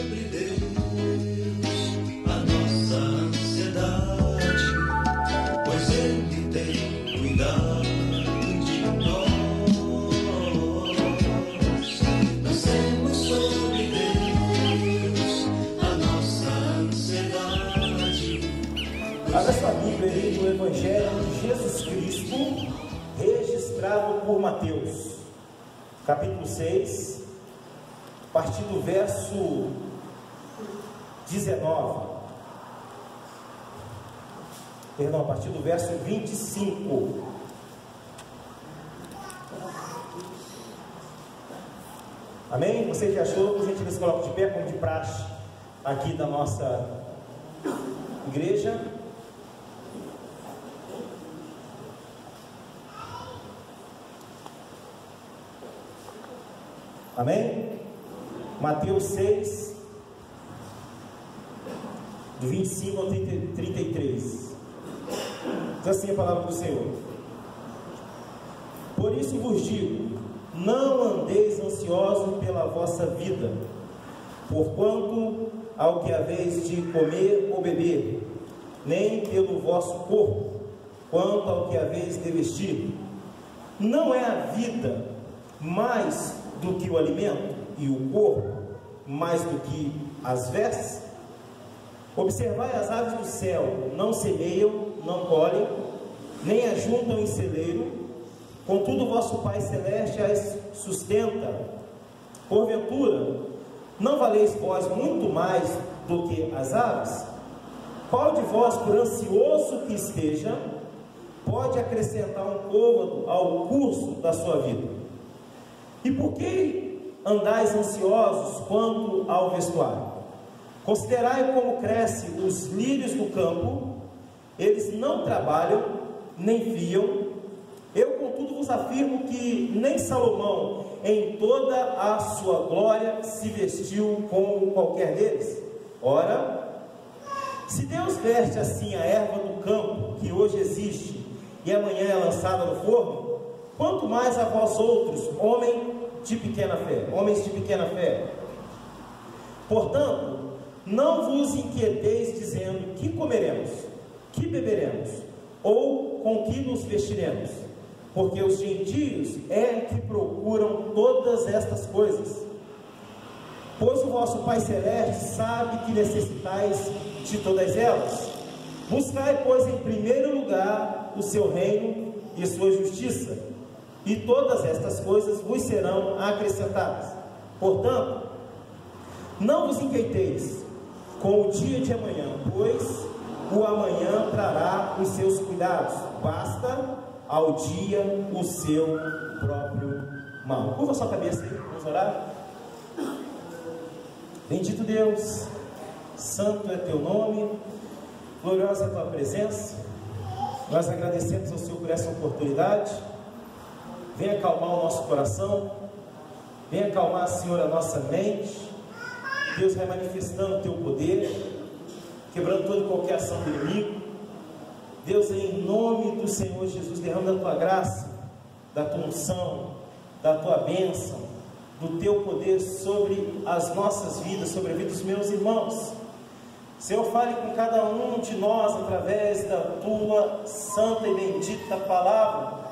sobre Deus a nossa ansiedade, pois Ele tem cuidado de nós. Lancemos sobre Deus a nossa ansiedade. Abra sua Bíblia aí no Evangelho de Jesus Cristo, registrado por Mateus, capítulo 6, a partir do verso 19. Perdão, a partir do verso 25. Amém? Você já achou? A gente se coloca de pé como de praxe aqui da nossa igreja. Amém? Mateus 6, do 25 ao 33. Diz assim a palavra do Senhor: Por isso vos digo, não andeis ansiosos pela vossa vida, porquanto ao que haveis de comer ou beber, nem pelo vosso corpo, quanto ao que haveis de vestir. Não é a vida mais do que o alimento, e o corpo mais do que as vestes? Observai as aves do céu, não semeiam, não colhem, nem ajuntam em celeiro, contudo vosso Pai Celeste as sustenta. Porventura, não valeis vós muito mais do que as aves? Qual de vós, por ansioso que esteja, pode acrescentar um côvado ao curso da sua vida? E por que andais ansiosos quanto ao vestuário? Considerai como crescem os lírios do campo, eles não trabalham, nem fiam. Eu, contudo, vos afirmo que nem Salomão, em toda a sua glória, se vestiu como qualquer deles. Ora, se Deus veste assim a erva do campo, que hoje existe, e amanhã é lançada no forno, quanto mais a vós outros, homens de pequena fé. Portanto, não vos inquieteis dizendo: que comeremos, que beberemos, ou com que nos vestiremos? Porque os gentios é que procuram todas estas coisas. Pois o vosso Pai Celeste sabe que necessitais de todas elas. Buscai, pois, em primeiro lugar o seu reino e sua justiça, e todas estas coisas vos serão acrescentadas. Portanto, não vos inquieteis com o dia de amanhã, pois o amanhã trará os seus cuidados. Basta ao dia o seu próprio mal. Curva sua cabeça aí, vamos orar. Bendito Deus, santo é teu nome, gloriosa é a tua presença. Nós agradecemos ao Senhor por essa oportunidade. Venha acalmar o nosso coração, venha acalmar, Senhor, a nossa mente. Deus vai manifestando o teu poder, quebrando toda e qualquer ação do inimigo. Deus, em nome do Senhor Jesus, derrama da tua graça, da tua unção, da tua bênção, do teu poder sobre as nossas vidas, sobre a vida dos meus irmãos. Senhor, fale com cada um de nós através da tua santa e bendita palavra.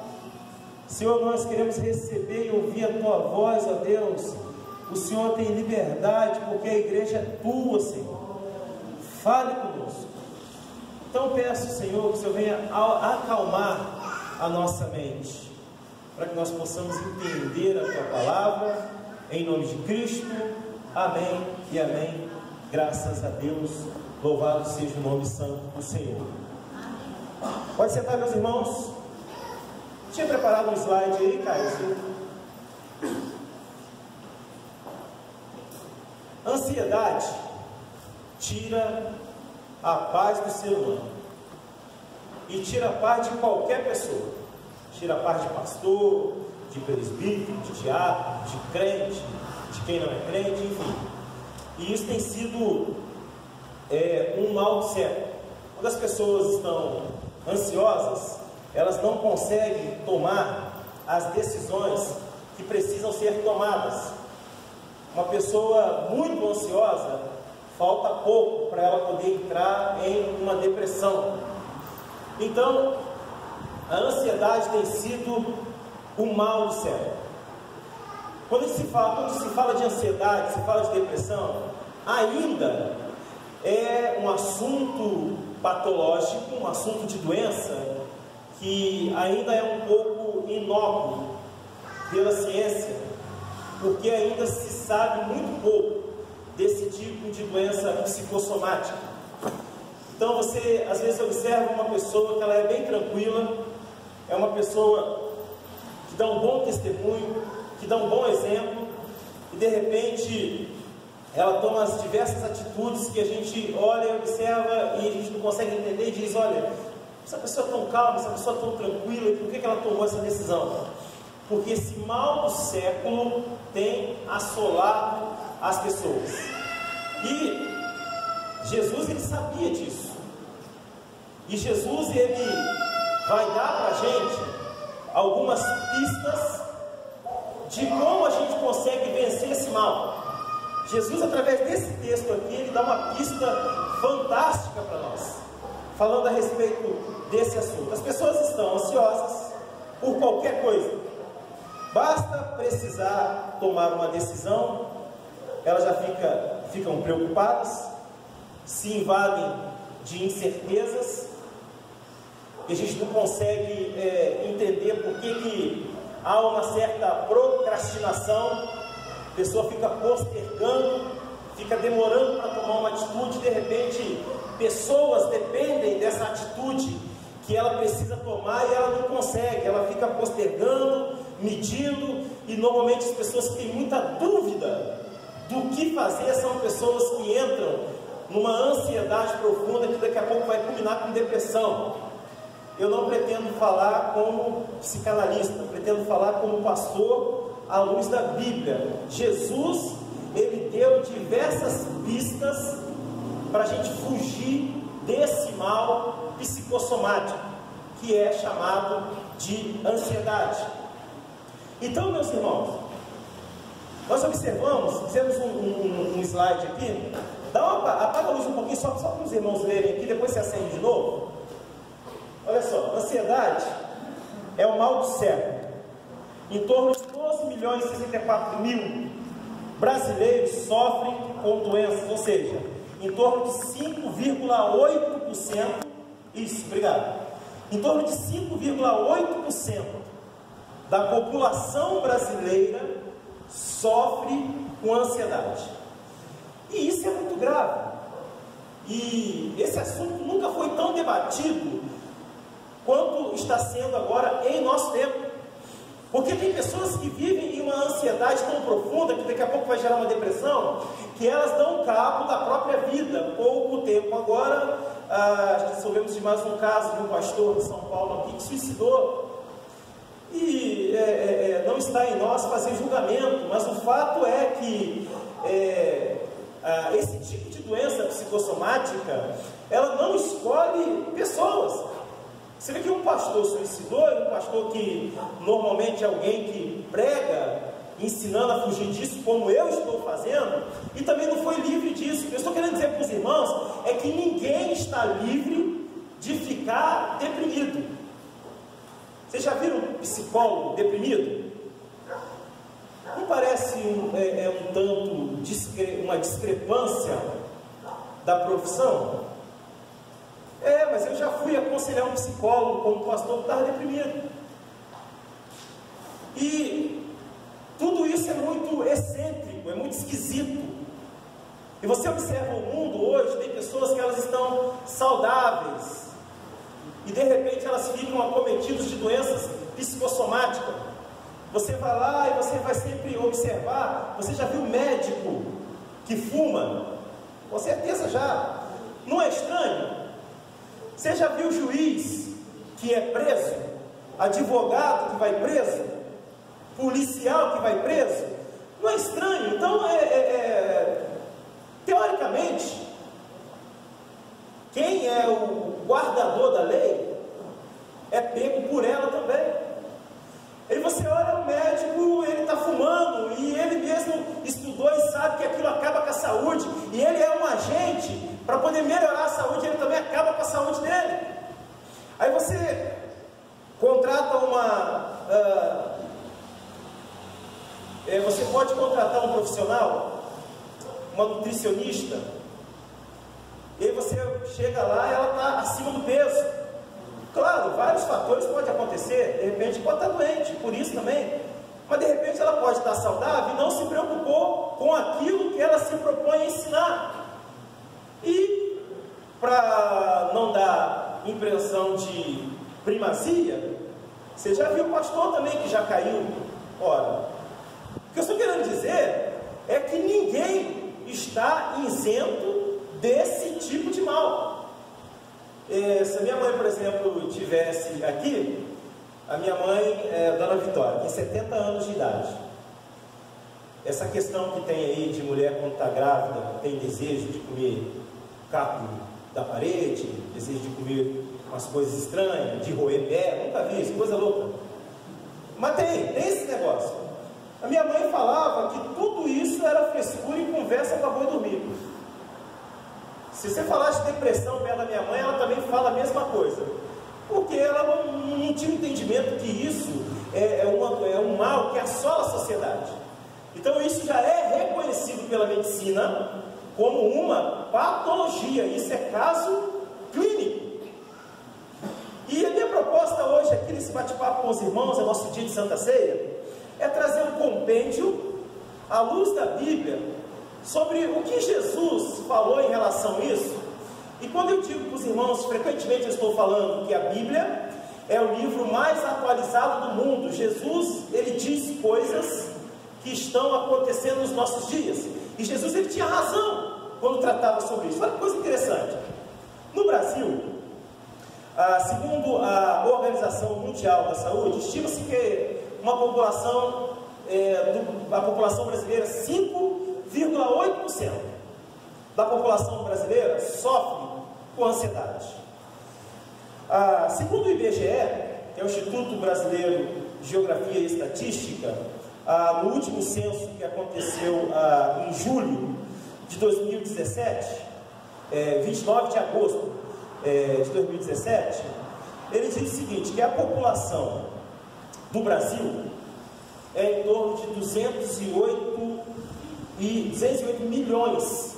Senhor, nós queremos receber e ouvir a tua voz, ó Deus. O Senhor tem liberdade, porque a igreja é tua, Senhor. Fale conosco. Então peço, Senhor, que o Senhor venha acalmar a nossa mente, para que nós possamos entender a tua palavra, em nome de Cristo. Amém e amém. Graças a Deus. Louvado seja o nome santo do Senhor. Pode sentar, meus irmãos. Tinha preparado um slide aí, Caio? Ansiedade tira a paz do ser humano e tira a paz de qualquer pessoa. Tira a paz de pastor, de presbítero, de diácono, de crente, de quem não é crente, enfim. E isso tem sido um mal sério. Quando as pessoas estão ansiosas, elas não conseguem tomar as decisões que precisam ser tomadas. uma pessoa muito ansiosa, falta pouco para ela poder entrar em uma depressão. Então, a ansiedade tem sido o mal do século. Quando se fala de ansiedade, se fala de depressão, ainda é um assunto patológico, um assunto de doença, que ainda é um pouco inócuo pela ciência, porque ainda se sabe muito pouco desse tipo de doença psicossomática. Então você às vezes observa uma pessoa que ela é bem tranquila, é uma pessoa que dá um bom testemunho, que dá um bom exemplo, e de repente ela toma as diversas atitudes que a gente olha, observa e a gente não consegue entender e diz: olha, essa pessoa é tão calma, essa pessoa é tão tranquila, e por que ela tomou essa decisão? Porque esse mal do século tem assolado as pessoas. E Jesus, ele sabia disso. E Jesus, ele vai dar para a gente algumas pistas de como a gente consegue vencer esse mal. Jesus, através desse texto aqui, ele dá uma pista fantástica para nós, falando a respeito desse assunto. As pessoas estão ansiosas por qualquer coisa. Basta precisar tomar uma decisão, elas já ficam preocupadas, se invadem de incertezas, e a gente não consegue entender por que há uma certa procrastinação. A pessoa fica postergando, fica demorando para tomar uma atitude. De repente, pessoas dependem dessa atitude que ela precisa tomar e ela não consegue, ela fica postergando, medindo, e normalmente as pessoas que têm muita dúvida do que fazer são pessoas que entram numa ansiedade profunda que daqui a pouco vai culminar com depressão. Eu não pretendo falar como psicanalista, pretendo falar como pastor à luz da Bíblia. Jesus, ele deu diversas pistas para a gente fugir desse mal psicossomático, que é chamado de ansiedade. Então, meus irmãos, nós observamos, fizemos um slide aqui. Apaga a luz um pouquinho, só para os irmãos lerem aqui, depois você acende de novo. Olha só, ansiedade é o mal do século. Em torno de 12 milhões e 64 mil brasileiros sofrem com doenças, ou seja, em torno de 5,8%, isso, obrigado, em torno de 5,8% da população brasileira sofre com ansiedade. E isso é muito grave. E esse assunto nunca foi tão debatido quanto está sendo agora em nosso tempo. Porque tem pessoas que vivem em uma ansiedade tão profunda que daqui a pouco vai gerar uma depressão, que elas dão cabo da própria vida. Pouco tempo agora, soubemos de mais um caso de um pastor de São Paulo aqui que suicidou. E não está em nós fazer julgamento, mas o fato é que esse tipo de doença psicossomática, ela não escolhe pessoas. Você vê que um pastor suicidou, um pastor que normalmente é alguém que prega, ensinando a fugir disso, como eu estou fazendo, e também não foi livre disso. O que eu estou querendo dizer para os irmãos é que ninguém está livre de ficar deprimido. Vocês já viram um psicólogo deprimido? Não parece um tanto uma discrepância da profissão? Mas eu já fui aconselhar um psicólogo como pastor que estava deprimido. E tudo isso é muito excêntrico, é muito esquisito. E você observa o mundo hoje, tem pessoas que elas estão saudáveis e de repente elas ficam acometidas de doenças psicossomáticas. Você vai lá e você vai sempre observar. Você já viu médico que fuma? Com certeza já. Não é estranho? Você já viu juiz que é preso? Advogado que vai preso? Policial que vai preso? Não é estranho? Então, teoricamente, quem é o guardador da lei é pego por ela também. E você olha o médico, ele está fumando, e ele mesmo estudou e poder melhorar a saúde, ele também acaba com a saúde dele. Aí você contrata você pode contratar um profissional, uma nutricionista, e aí você chega lá e ela está acima do peso. Claro, vários fatores podem acontecer, de repente pode estar doente, por isso também, mas de repente ela pode estar saudável e não se preocupou com aquilo que ela se propõe a ensinar. E para não dar impressão de primazia, você já viu o pastor também que já caiu. Ora, o que eu estou querendo dizer é que ninguém está isento desse tipo de mal. Se a minha mãe, por exemplo, estivesse aqui, a minha mãe é Dona Vitória, tem 70 anos de idade. Essa questão que tem aí de mulher quando está grávida, tem desejo de comer caco da parede, desejo de comer umas coisas estranhas, de roer pé, nunca vi isso, coisa louca. Mas tem esse negócio. A minha mãe falava que tudo isso era frescura e conversa para boi dormir. Se você falar de depressão perto da minha mãe, ela também fala a mesma coisa. Porque ela não tinha entendimento que isso é um mal que assola a sociedade. Então isso já é reconhecido pela medicina como uma patologia. Isso é caso clínico. E a minha proposta hoje aqui nesse bate-papo com os irmãos, é nosso dia de Santa Ceia, é trazer um compêndio à luz da Bíblia sobre o que Jesus falou em relação a isso. E quando eu digo para os irmãos, frequentemente eu estou falando que a Bíblia é o livro mais atualizado do mundo. Jesus, ele diz coisas que estão acontecendo nos nossos dias. E Jesus, ele tinha razão quando tratava sobre isso. Olha que coisa interessante. No Brasil, segundo a Organização Mundial da Saúde, estima-se que uma população, a população brasileira, 5,8% da população brasileira sofre com ansiedade. Segundo o IBGE, que é o Instituto Brasileiro de Geografia e Estatística, no último censo que aconteceu em julho de 2017, 29 de agosto de 2017, ele diz o seguinte, que a população do Brasil é em torno de 208 milhões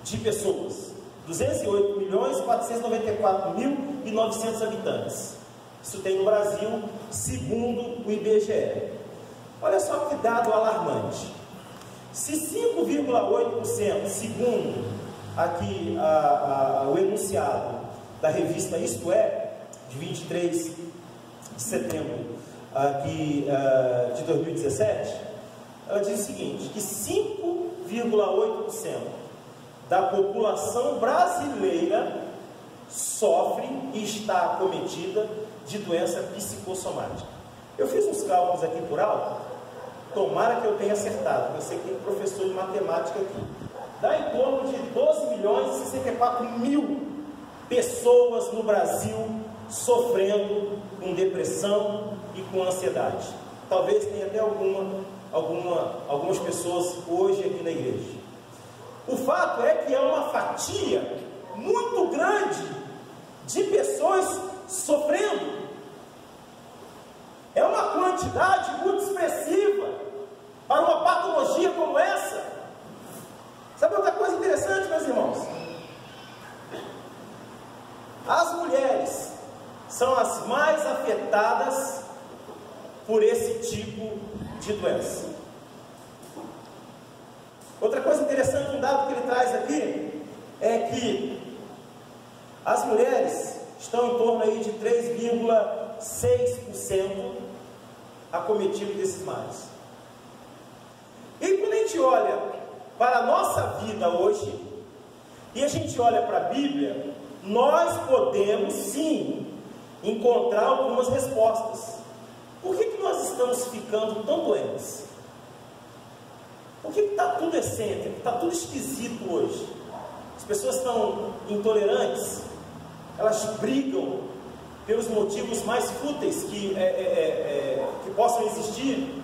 de pessoas. 208.494.900 habitantes. Isso tem no Brasil, segundo o IBGE. Olha só que dado alarmante. Se 5,8%, segundo aqui o enunciado da revista Isto É, de 23 de setembro aqui, de 2017, ela diz o seguinte, que 5,8% da população brasileira sofre e está acometida de doença psicossomática. Eu fiz uns cálculos aqui por alto, tomara que eu tenha acertado, eu sei que tem professor de matemática aqui. Dá em torno de 12.064.000 pessoas no Brasil sofrendo com depressão e com ansiedade. Talvez tenha até algumas pessoas hoje aqui na igreja. O fato é que é uma fatia muito grande de pessoas sofrendo. É uma quantidade muito expressiva para uma patologia como essa. Sabe outra coisa interessante, meus irmãos? As mulheres são as mais afetadas por esse tipo de doença. Outra coisa interessante, um dado que ele traz aqui, é que as mulheres estão em torno aí de 3,6% acometidas desses males. E quando a gente olha para a nossa vida hoje, e a gente olha para a Bíblia, nós podemos sim encontrar algumas respostas. Por que nós estamos ficando tão doentes? Por que está tudo excêntrico, está tudo esquisito hoje? As pessoas estão intolerantes, elas brigam pelos motivos mais fúteis que possam existir,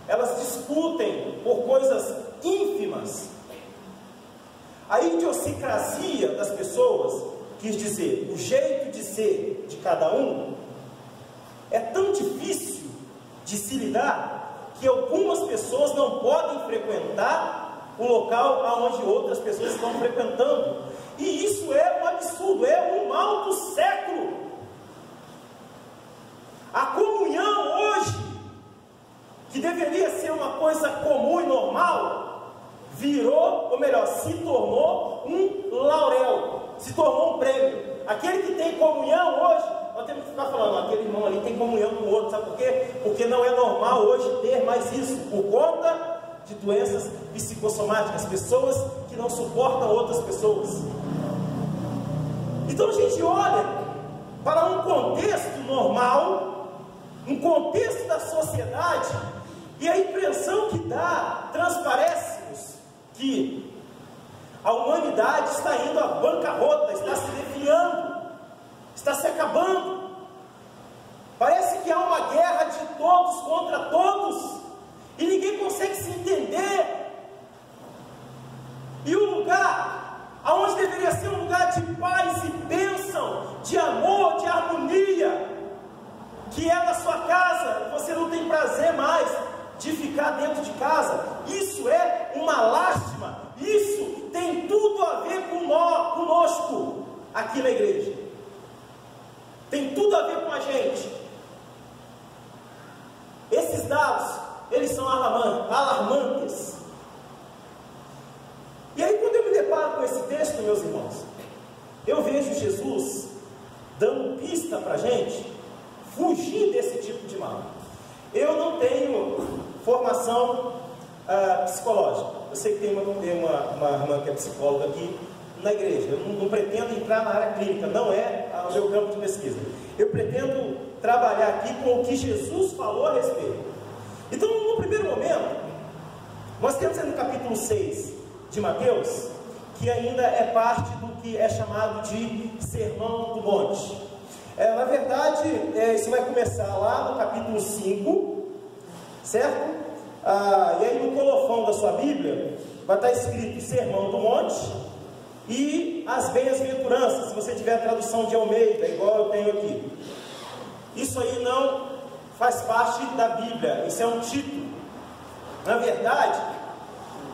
elas discutem por coisas ínfimas. A idiosincrasia das pessoas, quis dizer, o jeito de ser de cada um, é tão difícil de se lidar que algumas pessoas não podem frequentar o local onde outras pessoas estão frequentando. E isso é um absurdo, é um mal do século. A comunhão hoje, que deveria ser uma coisa comum e normal, virou, ou melhor, se tornou um laurel, se tornou um prêmio. Aquele que tem comunhão hoje, nós temos que ficar falando, aquele irmão ali tem comunhão com o outro, sabe por quê? Porque não é normal hoje ter mais isso, por conta de doenças psicossomáticas, pessoas que não suportam outras pessoas. Então a gente olha para um contexto normal, um contexto da sociedade, e a impressão que dá, transparece-nos que a humanidade está indo à bancarrota, está se definhando, está se acabando. Parece que há uma guerra de todos contra todos, e ninguém consegue se entender. E o lugar aonde deveria ser um lugar de paz e bênção, de amor, de harmonia, que é na sua casa, você não tem prazer mais de ficar dentro de casa. Isso é uma lástima. Isso tem tudo a ver conosco aqui na igreja. Tem tudo a ver com a gente. Esses dados, eles são alarmantes. E aí, quando eu me deparo com esse texto, meus irmãos, eu vejo Jesus dando pista para a gente fugir desse tipo de mal. Eu não tenho formação psicológica. Eu sei que tem uma irmã que é psicóloga aqui na igreja. Eu não pretendo entrar na área clínica, não é o meu campo de pesquisa. Eu pretendo trabalhar aqui com o que Jesus falou a respeito. Então, no primeiro momento, nós temos no capítulo 6 de Mateus, que ainda é parte do que é chamado de Sermão do Monte. Na verdade, isso vai começar lá no capítulo 5, certo? E aí no colofão da sua Bíblia vai estar escrito Sermão do Monte e as bem-aventuranças, se você tiver a tradução de Almeida, igual eu tenho aqui. Isso aí não faz parte da Bíblia, isso é um título. Na verdade,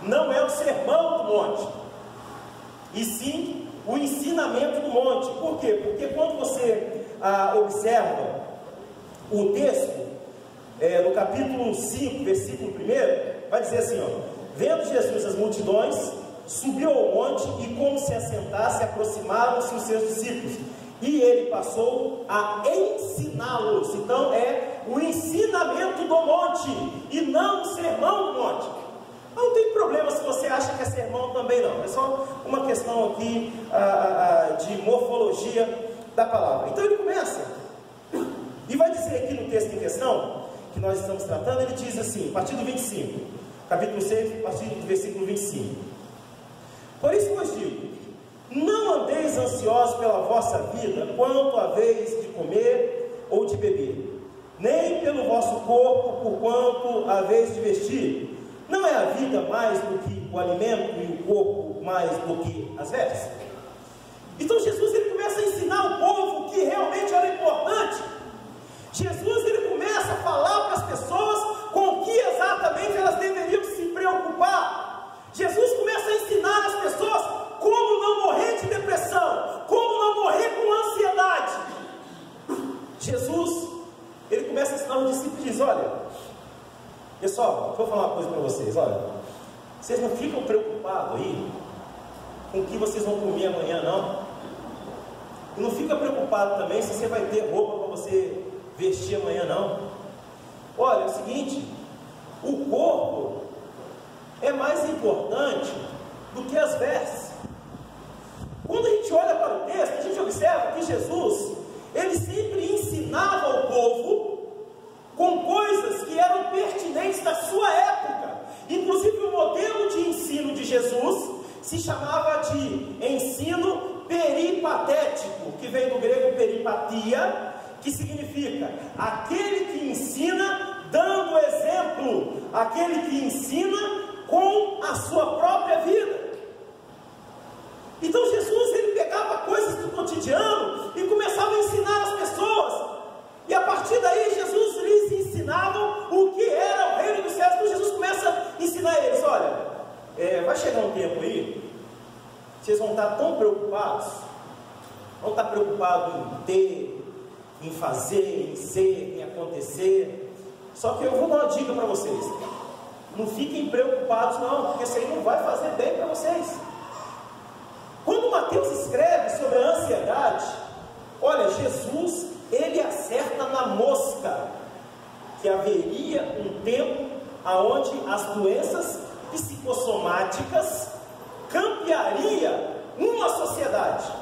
não é o Sermão do Monte, e sim o ensinamento do monte. Por quê? Porque quando você observa o texto, no capítulo 5, versículo 1, vai dizer assim, vendo Jesus as multidões, subiu ao monte e, como se assentasse, aproximaram-se os seus discípulos, e ele passou a ensiná-los. Então é o ensinamento do monte e não o sermão do monte. Não tem problema se você acha que é sermão também, não. É só uma questão aqui de morfologia da palavra. Então ele começa e vai dizer aqui no texto em questão que nós estamos tratando, ele diz assim, a partir do 25, capítulo 6, a partir do versículo 25: por isso vos digo, não andeis ansiosos pela vossa vida, quanto a vez de comer ou de beber, nem pelo vosso corpo, por quanto a vez de vestir. Não é a vida mais do que o alimento e o corpo mais do que as vestes? Então Jesus ele começa a ensinar o povo que realmente era importante. Jesus ele começa a falar para as pessoas com que exatamente elas deveriam se preocupar. Jesus começa a ensinar as pessoas como não morrer de depressão, como não morrer com ansiedade. Jesus ele começa a ensinar os discípulos e diz: olha, pessoal, vou falar uma coisa para vocês, olha, vocês não ficam preocupados aí com o que vocês vão comer amanhã, não. E não fica preocupado também se você vai ter roupa para você vestir amanhã, não. Olha, é o seguinte, o corpo é mais importante do que as vestes. Quando a gente olha para o texto, a gente observa que Jesus, ele sempre ensinava ao povo com coisas que eram pertinentes da sua época. Inclusive o modelo de ensino de Jesus se chamava de ensino peripatético, que vem do grego peripatia, que significa aquele que ensina dando exemplo, aquele que ensina com a sua própria vida. vai chegar um tempo aí, vocês vão estar tão preocupados, vão estar preocupados em ter, em fazer, em ser, em acontecer. Só que eu vou dar uma dica para vocês: não fiquem preocupados não, porque isso aí não vai fazer bem para vocês. Quando Mateus escreve sobre a ansiedade, olha, Jesus, ele acerta na mosca que haveria um tempo aonde as doenças psicossomáticas campearia uma sociedade.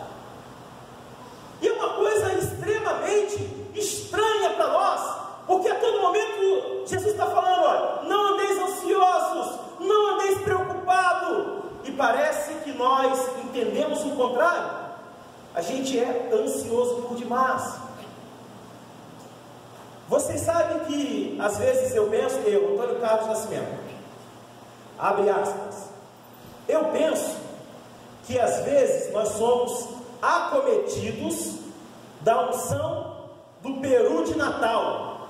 E é uma coisa extremamente estranha para nós, porque a todo momento Jesus está falando: olha, não andeis ansiosos, não andeis preocupados. E parece que nós entendemos o contrário. A gente é ansioso por demais. Vocês sabem que às vezes eu penso, Antônio Carlos Nascimento, abre aspas, eu penso que às vezes nós somos acometidos da unção do peru de Natal.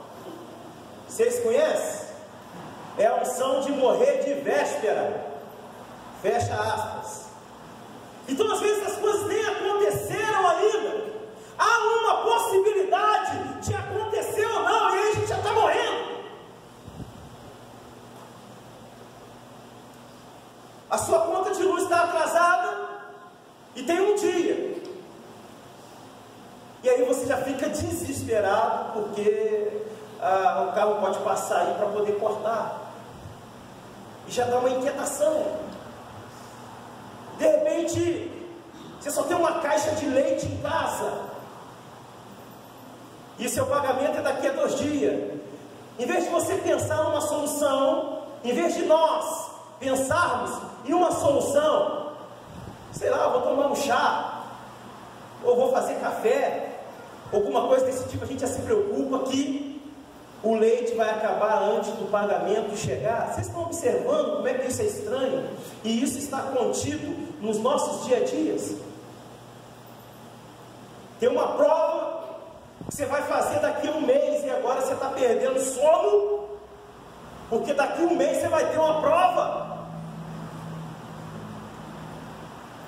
Vocês conhecem? É a unção de morrer de véspera. Fecha aspas. Então às vezes as coisas nem aconteceram ainda. Há uma possibilidade de acontecer ou não, e aí a gente já está morrendo. A sua conta de luz está atrasada e tem um dia. E aí você já fica desesperado porque o carro pode passar aí para poder cortar. E já dá uma inquietação. De repente, você só tem uma caixa de leite em casa. E seu pagamento é daqui a 2 dias. Em vez de você pensar numa solução, em vez de nós pensarmos em uma solução, sei lá, vou tomar um chá, ou vou fazer café, alguma coisa desse tipo, a gente já se preocupa que o leite vai acabar antes do pagamento chegar. Vocês estão observando como é que isso é estranho? E isso está contido nos nossos dia a dias. Tem uma prova que você vai fazer daqui a 1 mês e agora você está perdendo sono, porque daqui a 1 mês você vai ter uma prova.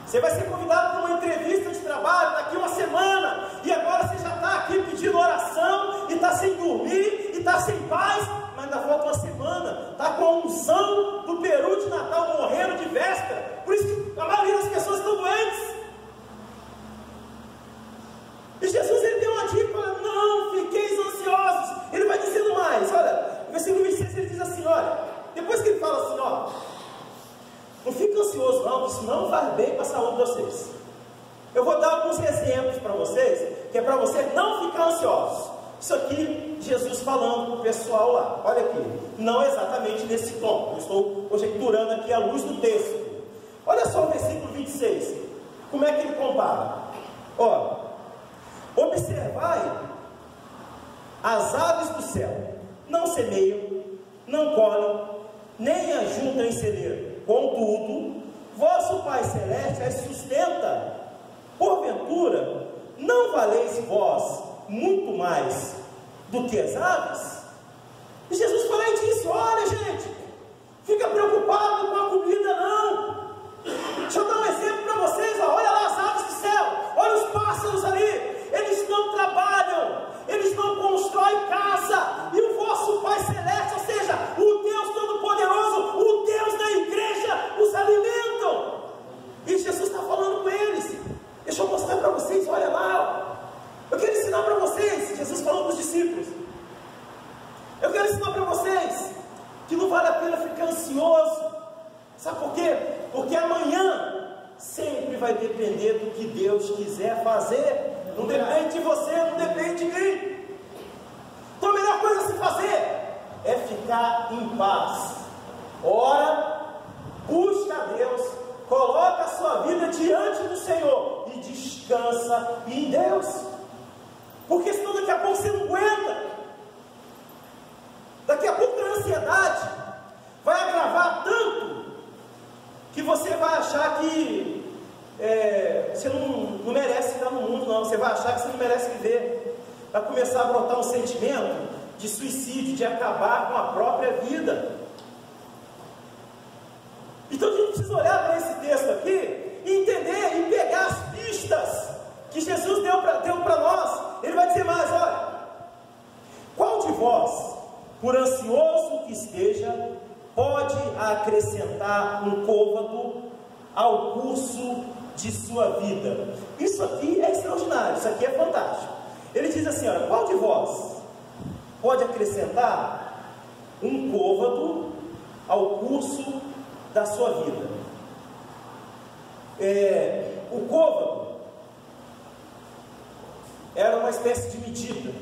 Você vai ser convidado para uma entrevista de trabalho daqui a 1 semana, e agora você já está aqui pedindo oração, e está sem dormir, e está sem paz, mas ainda falta 1 semana, está com a unção do peru de Natal, morrendo de véspera. Por isso que a maioria das pessoas estão doentes. E Jesus, ele deu uma dica: não fiqueis ansiosos. Ele vai dizendo mais, olha, no versículo 26 ele diz assim, olha, depois que ele fala assim, ó, não fique ansioso não, isso não faz bem para a saúde de vocês. Eu vou dar alguns exemplos para vocês, que é para você não ficar ansiosos. Isso aqui, Jesus falando para o pessoal lá, olha aqui, não exatamente nesse tom, eu estou conjecturando aqui à luz do texto. Olha só o versículo 26, como é que ele compara? Ó, observai as aves do céu, não semeiam, não colhem, nem ajuntam em celeiro, contudo, vosso Pai Celeste as sustenta. Porventura, não valeis vós muito mais do que as aves? E Jesus falou e disse: olha, gente, fica preocupado com a comida não. Deixa eu dar um exemplo para vocês, ó. Olha lá as aves do céu, olha os pássaros ali, eles não trabalham, eles não constroem casa, e o vosso Pai Celeste, ou seja, o Deus Todo-Poderoso, o Deus da igreja, os alimentam. E Jesus está falando com eles. Deixa eu mostrar para vocês, olha lá, ó. Eu quero ensinar para vocês, Jesus falou para os discípulos, eu quero ensinar para vocês que não vale a pena ficar ansioso. Sabe por quê? Porque amanhã sempre vai depender do que Deus quiser fazer. Não depende de você, não depende de mim. Então a melhor coisa a se fazer é ficar em paz. Ora, busca a Deus, coloca a sua vida diante do Senhor e descansa em Deus. Porque senão daqui a pouco você não aguenta. Daqui a pouco a ansiedade vai agravar tanto que você vai achar que você não merece estar no mundo, não. Você vai achar que você não merece viver. Vai começar a brotar um sentimento de suicídio, de acabar com a própria vida. Então a gente precisa olhar para esse texto aqui e entender e pegar as pistas que Jesus deu para nós. Ele vai dizer mais, olha, qual de vós, por ansioso que esteja, pode acrescentar um côvado ao curso de sua vida? Isso aqui é extraordinário, isso aqui é fantástico. Ele diz assim, olha, qual de vós pode acrescentar um côvado ao curso da sua vida? O côvado era uma espécie de medida,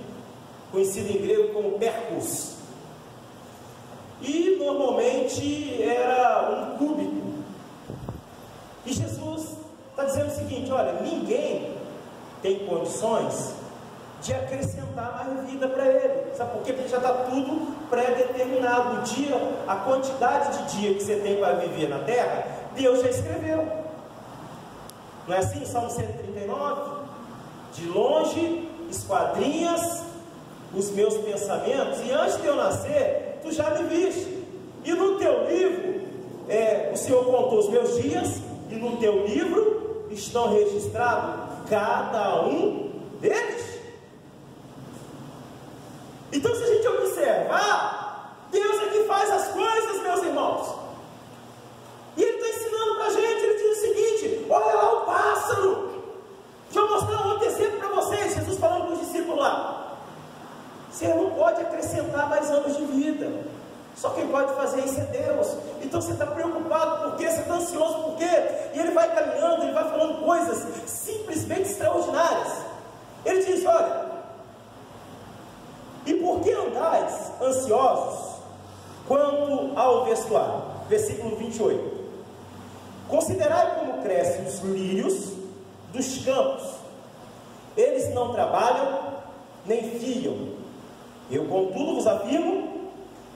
conhecida em grego como percus, e normalmente era um cúbico. E Jesus está dizendo o seguinte, olha, ninguém tem condições de acrescentar mais vida para ele. Sabe por quê? Porque já está tudo pré-determinado. O dia, a quantidade de dia que você tem para viver na terra, Deus já escreveu. Não é assim? Salmo 139? De longe esquadrinhas os meus pensamentos, e antes de eu nascer, tu já me viste. E no teu livro, o Senhor contou os meus dias, e no teu livro estão registrados cada um deles. Então, se a gente observar, Deus é que faz as coisas, meus irmãos. E Ele está ensinando para a gente. Ele diz o seguinte, olha lá o pássaro. Deixa eu mostrar um outro exemplo para vocês. Jesus falando com os discípulos lá, você não pode acrescentar mais anos de vida, só quem pode fazer isso é Deus. Então você está preocupado por quê? Você está ansioso por quê? E Ele vai caminhando, Ele vai falando coisas simplesmente extraordinárias. Ele diz, olha, e por que andais ansiosos quanto ao vestuário? Versículo 28. Considerai como crescem os lírios dos campos, eles não trabalham, nem fiam. Eu, contudo, vos afirmo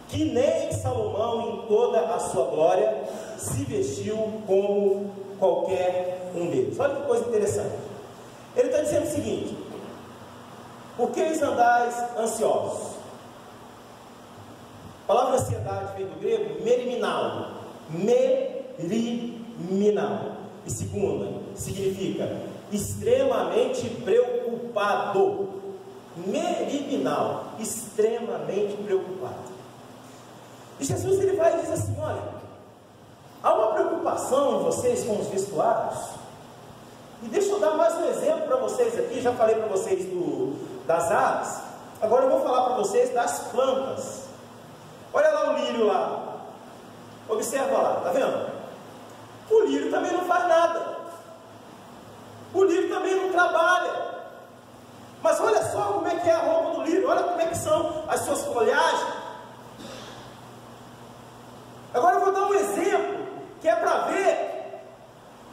que nem Salomão, em toda a sua glória, se vestiu como qualquer um deles. Olha que coisa interessante. Ele está dizendo o seguinte, por que andais ansiosos? A palavra ansiedade vem do grego meriminal. Meriminal. E segunda, significa extremamente preocupado. Meriminal, extremamente preocupado. E Jesus, ele vai e diz assim, olha, há uma preocupação em vocês com os vestuários. E deixa eu dar mais um exemplo para vocês aqui. Já falei para vocês das aves, agora eu vou falar para vocês das plantas. Olha lá o lírio lá, observa lá, está vendo? O lírio também não faz nada, o lírio também não trabalha, mas olha só como é que é a roupa do lírio, olha como é que são as suas folhagens. Agora eu vou dar um exemplo, que é para ver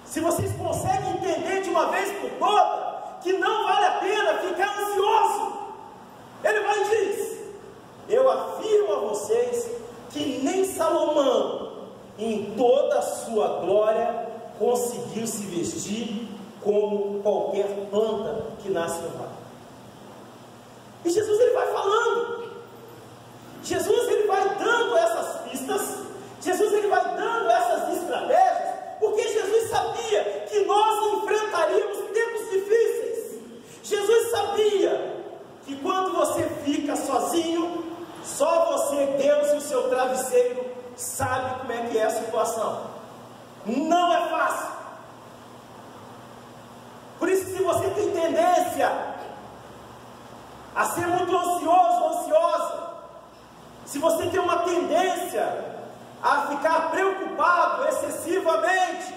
se vocês conseguem entender de uma vez por todas, que não vale a pena ficar ansioso. Ele vai e diz, eu afirmo a vocês, que nem Salomão, em toda a sua glória, conseguiu se vestir como qualquer planta que nasce no vale. E Jesus, ele vai falando, Jesus, ele vai dando essas pistas, Jesus, ele vai dando essas estratégias, porque Jesus sabia que nós enfrentaríamos tempos difíceis. Jesus sabia que quando você fica sozinho, só você, Deus e o seu travesseiro sabe como é que é a situação. Não é fácil. Por isso, se você tem tendência a ser muito ansioso, ansiosa, se você tem uma tendência a ficar preocupado excessivamente,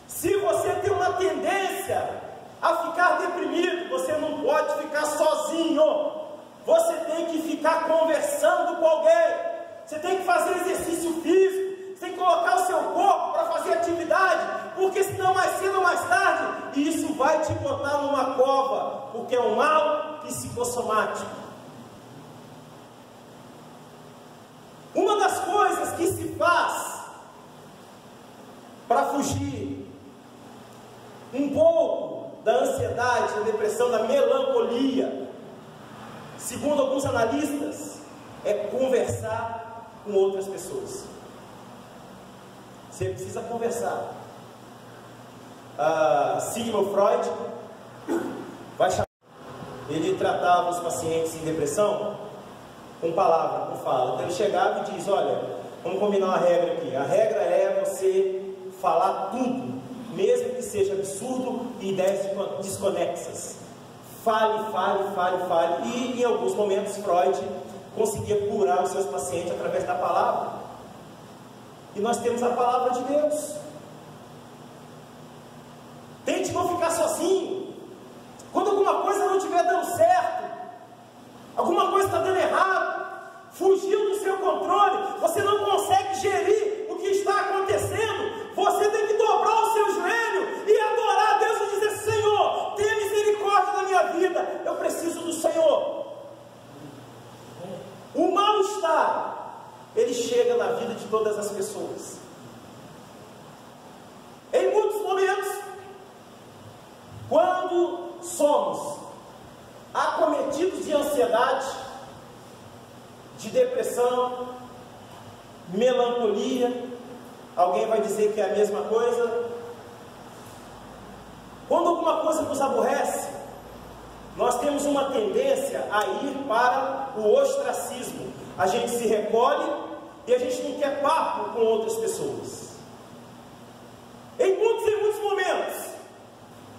se você tem uma tendência a ficar deprimido, você não pode ficar sozinho. Você tem que ficar conversando com alguém. Você tem que fazer exercício físico. Você tem que colocar o seu corpo para fazer atividade, porque senão mais cedo ou mais tarde, isso vai te botar numa cova, porque é um mal psicossomático. Uma das coisas que se faz para fugir um pouco da ansiedade, da depressão, da melancolia, segundo alguns analistas, é conversar com outras pessoas. Você precisa conversar. Sigmund Freud vai chamar. Ele tratava os pacientes em depressão com palavra, com fala. Então ele chegava e diz: olha, vamos combinar uma regra aqui. A regra é você falar tudo, mesmo que seja absurdo e ideias desconexas. Fale, fale, fale, fale. E em alguns momentos Freud conseguia curar os seus pacientes através da palavra. E nós temos a palavra de Deus. Tente não ficar sozinho. Quando alguma coisa não estiver dando certo, alguma coisa está dando errado, fugiu do seu controle, você não consegue gerir o que está acontecendo, você tem que dobrar o seu joelho e adorar a Deus e dizer: Senhor, tenha misericórdia da minha vida, eu preciso do Senhor. O mal-estar, ele chega na vida de todas as pessoas. Em muitos momentos, quando somos acometidos de ansiedade, de depressão, melancolia, alguém vai dizer que é a mesma coisa. Quando alguma coisa nos aborrece, nós temos uma tendência a ir para o ostracismo. A gente se recolhe e a gente não quer papo com outras pessoas. Em muitos momentos,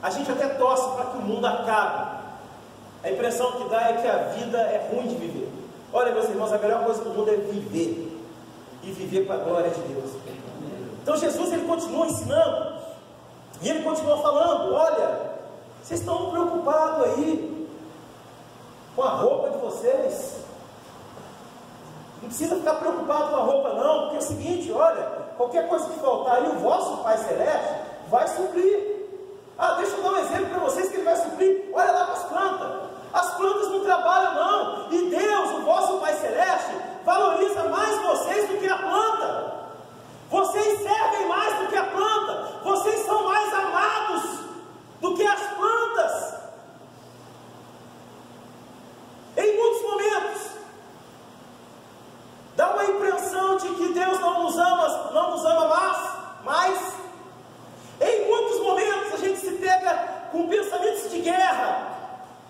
a gente até torce para que o mundo acabe. A impressão que dá é que a vida é ruim de viver. Olha, meus irmãos, a melhor coisa do mundo é viver. E viver para a glória de Deus. Então Jesus, ele continua ensinando. E ele continua falando: olha, vocês estão preocupados aí com a roupa de vocês. Não precisa ficar preocupado com a roupa não, porque é o seguinte: olha, qualquer coisa que faltar aí, o vosso Pai Celeste vai suprir. Deixa eu dar um exemplo para vocês que ele vai suprir. Olha lá para as plantas. As plantas não trabalham não. E Deus, o vosso Pai Celeste, valoriza mais vocês do que a planta. Vocês servem mais do que a planta. Vocês são mais amados do que as plantas. Em muitos momentos, dá uma impressão de que Deus não nos ama mais. Em muitos momentos a gente se pega com pensamentos de guerra,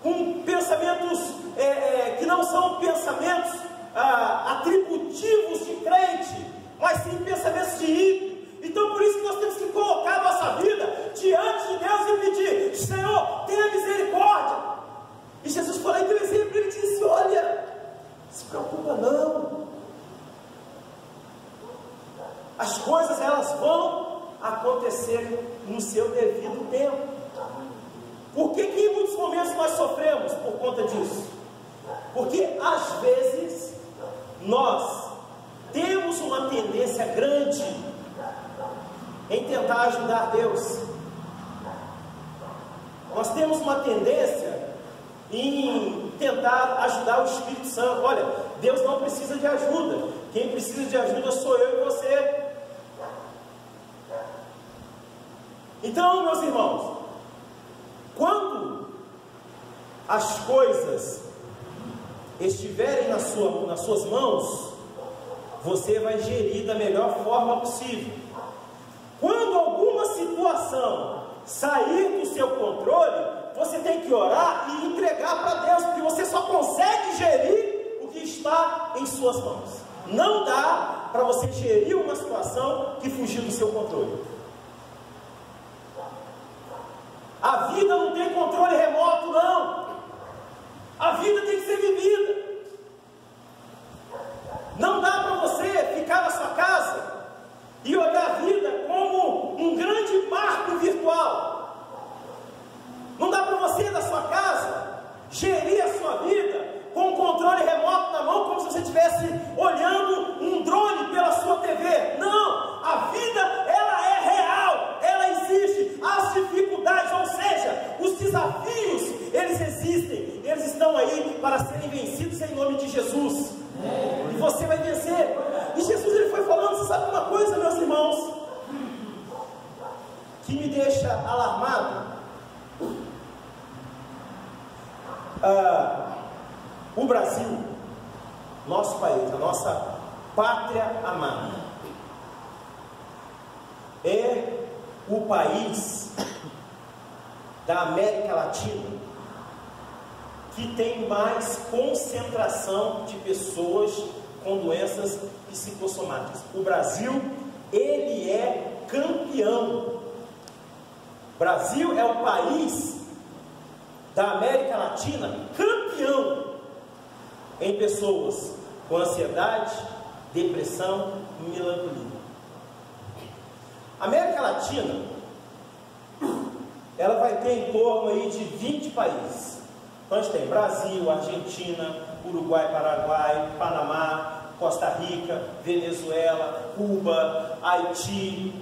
com pensamentos que não são pensamentos atributivos de crente, mas sim pensamentos de ímpio. Então por isso que nós temos que colocar a nossa vida diante de Deus e pedir: Senhor, tenha misericórdia. E Jesus foi lá e deu exemplo, ele disse: olha, não se preocupa não, as coisas elas vão acontecer no seu devido tempo. Por que em muitos momentos nós sofremos por conta disso? Porque às vezes nós temos uma tendência grande em tentar ajudar Deus. Nós temos uma tendência em tentar ajudar o Espírito Santo. Olha, Deus não precisa de ajuda. Quem precisa de ajuda sou eu e você. Então, meus irmãos, quando as coisas estiverem nas suas mãos, você vai gerir da melhor forma possível. Quando alguma situação sair do seu controle, você tem que orar e entregar para Deus, porque você só consegue gerir o que está em suas mãos. Não dá para você gerir uma situação que fugiu do seu controle. A vida não tem controle remoto, não. A vida tem que ser vivida. Não dá para você ficar na sua casa e olhar a vida como um grande marco virtual. Não dá para você, da sua casa, gerir a sua vida com um controle remoto na mão, como se você estivesse olhando um drone pela sua TV. Não! A vida, ela é real, ela existe. As dificuldades, ou seja, os desafios, eles existem, eles estão aí para serem vencidos em nome de Jesus. E você vai vencer. E Jesus, ele foi falando, você sabe uma coisa, meus irmãos, que me deixa alarmado? O Brasil, nosso país, a nossa pátria amada, é o país da América Latina que tem mais concentração de pessoas com doenças psicossomáticas. O Brasil, ele é campeão. O Brasil é o país da América Latina campeão em pessoas com ansiedade, depressão e melancolia. A América Latina, ela vai ter em torno aí de 20 países. Então a gente tem Brasil, Argentina, Uruguai, Paraguai, Panamá, Costa Rica, Venezuela, Cuba, Haiti,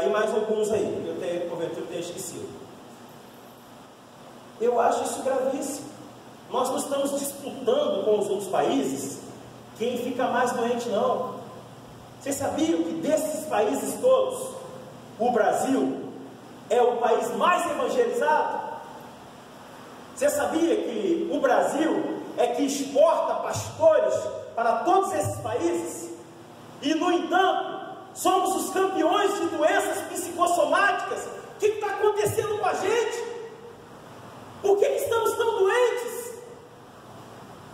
e mais alguns aí, eu porventura tenho esquecido. Eu acho isso gravíssimo. Nós não estamos disputando com os outros países quem fica mais doente, não. Vocês sabiam que desses países todos, o Brasil é o país mais evangelizado? Você sabia que o Brasil é que exporta pastores para todos esses países? E, no entanto, somos os campeões de doenças psicossomáticas. O que está acontecendo com a gente? Por que estamos tão doentes?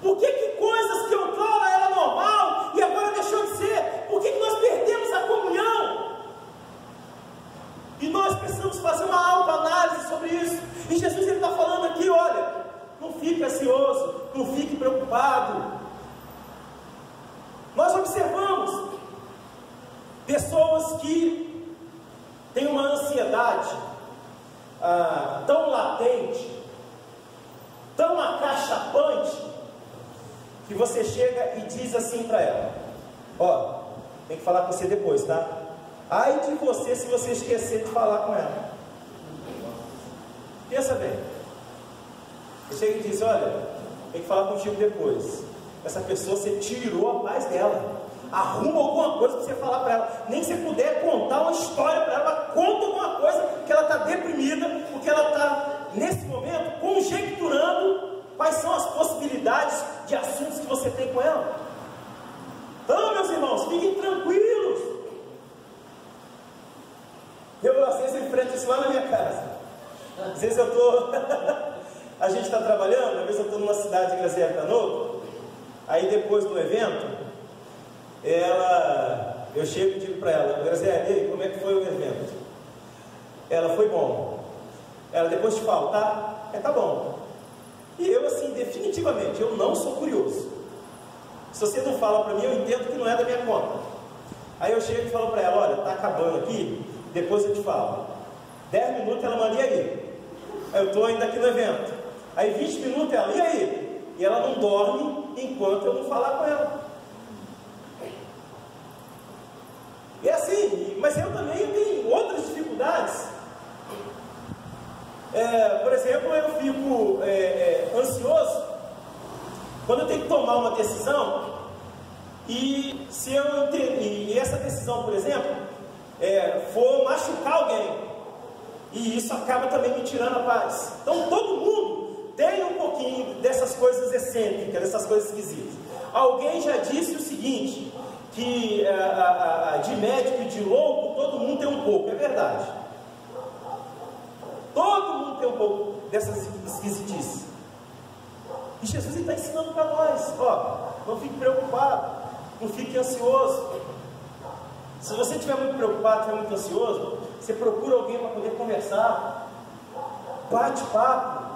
Por que coisas que outrora era normal e agora deixou de ser? Por que nós perdemos a comunhão? E nós precisamos fazer uma autoanálise sobre isso. E Jesus está falando aqui, olha, não fique ansioso, não fique preocupado. Nós observamos pessoas que têm uma ansiedade tão latente, tão acachapante, que você chega e diz assim para ela: ó, tem que falar com você depois, tá? Ai de você se você esquecer de falar com ela. Pensa bem. Você chega e diz: olha, tem que falar contigo depois. Essa pessoa, você tirou a paz dela. Arruma alguma coisa para você falar para ela. Nem se você puder contar uma história para ela, conta alguma coisa, que ela está deprimida, porque ela está, nesse momento, conjecturando quais são as possibilidades de assuntos que você tem com ela. Então, meus irmãos, fiquem tranquilos. Eu, às vezes, enfrento isso lá na minha casa. Às vezes eu estou... A gente está trabalhando, às vezes eu estou numa cidade de Graziella Canoto, aí depois do evento, eu chego e digo para ela: Graziella, e aí, como é que foi o evento? Ela: foi bom. Ela: depois te falo, tá? Tá bom. E eu, assim, definitivamente, eu não sou curioso. Se você não fala para mim, eu entendo que não é da minha conta. Aí eu chego e falo para ela: olha, tá acabando aqui, depois eu te falo. 10 minutos ela manda: e aí? Eu estou ainda aqui no evento. Aí 20 minutos ela: e aí? E ela não dorme enquanto eu não falar com ela. E assim, mas eu também tenho outras dificuldades. Por exemplo, eu fico ansioso quando eu tenho que tomar uma decisão e se eu entender, e essa decisão, por exemplo, for machucar alguém, e isso acaba também me tirando a paz. Então todo mundo tem um pouquinho dessas coisas excêntricas, dessas coisas esquisitas. Alguém já disse o seguinte, que de médico e de louco todo mundo tem um pouco. É verdade. Todo mundo tem um pouco dessas esquisitices. E Jesus está ensinando para nós: ó, não fique preocupado, não fique ansioso. Se você estiver muito preocupado, estiver muito ansioso, você procura alguém para poder conversar, bate papo.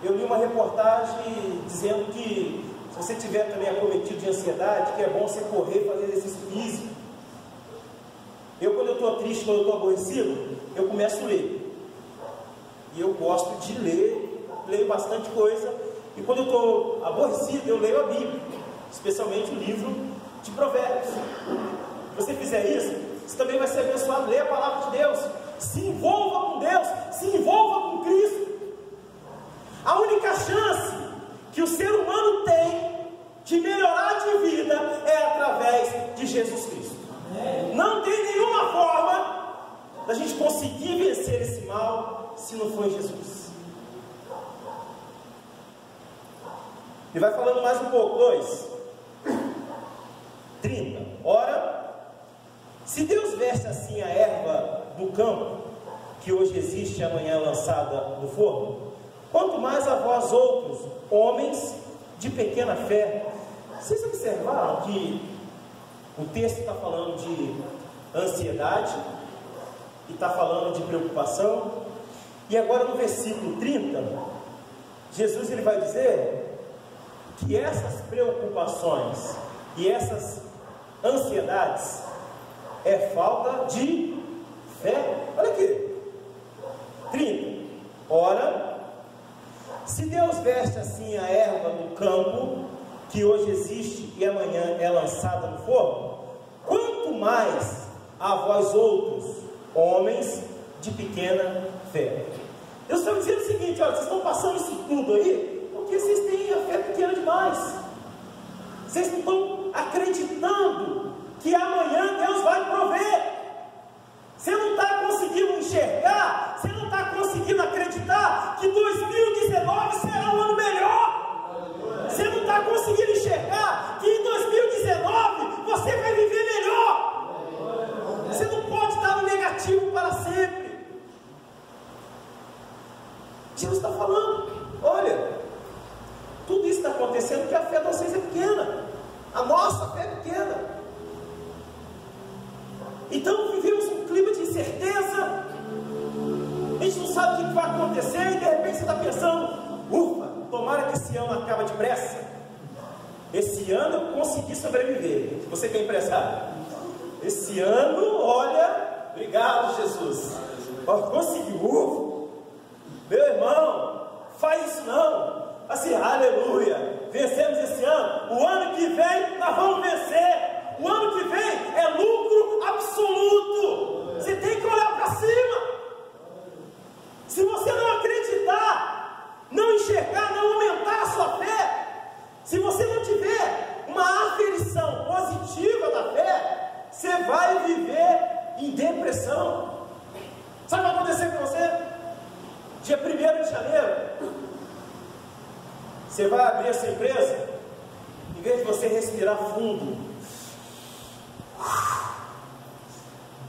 Eu li uma reportagem dizendo que se você tiver também acometido de ansiedade, que é bom você correr, fazer exercício físico. Eu, quando eu estou triste, quando eu estou aborrecido, eu começo a ler. E eu gosto de ler, leio bastante coisa. E quando eu estou aborrecido, eu leio a Bíblia, especialmente o livro de Provérbios. Se você fizer isso, você também vai ser abençoado. Leia a palavra de Deus, se envolva com Deus, se envolva com Cristo. A única chance que o ser humano tem de melhorar de vida é através de Jesus Cristo. Não tem nenhuma forma da gente conseguir vencer esse mal se não for em Jesus. E vai falando mais um pouco, 2:30. Ora, Se Deus veste assim a erva do campo, que hoje existe e amanhã é lançada no forno, quanto mais a vós outros, homens de pequena fé. Vocês observaram que o texto está falando de ansiedade, e está falando de preocupação, e agora no versículo 30, Jesus ele vai dizer que essas preocupações e essas ansiedades é falta de fé. Olha aqui, 30. Ora, se Deus veste assim a erva do campo, que hoje existe e amanhã é lançada no forno, quanto mais a vós outros, homens de pequena fé. Deus está dizendo o seguinte: olha, vocês estão passando isso tudo aí porque vocês têm a fé pequena demais. Vocês não estão acreditando que amanhã Deus vai prover. Você não está conseguindo enxergar, você não está conseguindo acreditar que 2019 será um ano melhor. Você não está conseguindo enxergar que em 2019 você vai viver melhor. Você não pode estar no negativo para sempre. Jesus está falando: olha, tudo isso está acontecendo porque a fé de vocês é pequena. A nossa fé é pequena. Então vivemos um clima de incerteza. A gente não sabe o que vai acontecer e de repente você está pensando: ufa, tomara que esse ano acabe depressa. Esse ano eu consegui sobreviver. Você que é empresário, esse ano, olha, obrigado Jesus, conseguiu. Meu irmão, faz isso não. Assim, aleluia, vencemos esse ano. O ano que vem nós vamos vencer. O ano que vem é lucro absoluto. Você tem que olhar para cima. Se você não acreditar, não enxergar, não aumentar a sua fé, se você não tiver uma aferição positiva da fé, você vai viver em depressão. Sabe o que vai acontecer com você? Dia 1º de janeiro, você vai abrir a sua empresa, em vez de você respirar fundo,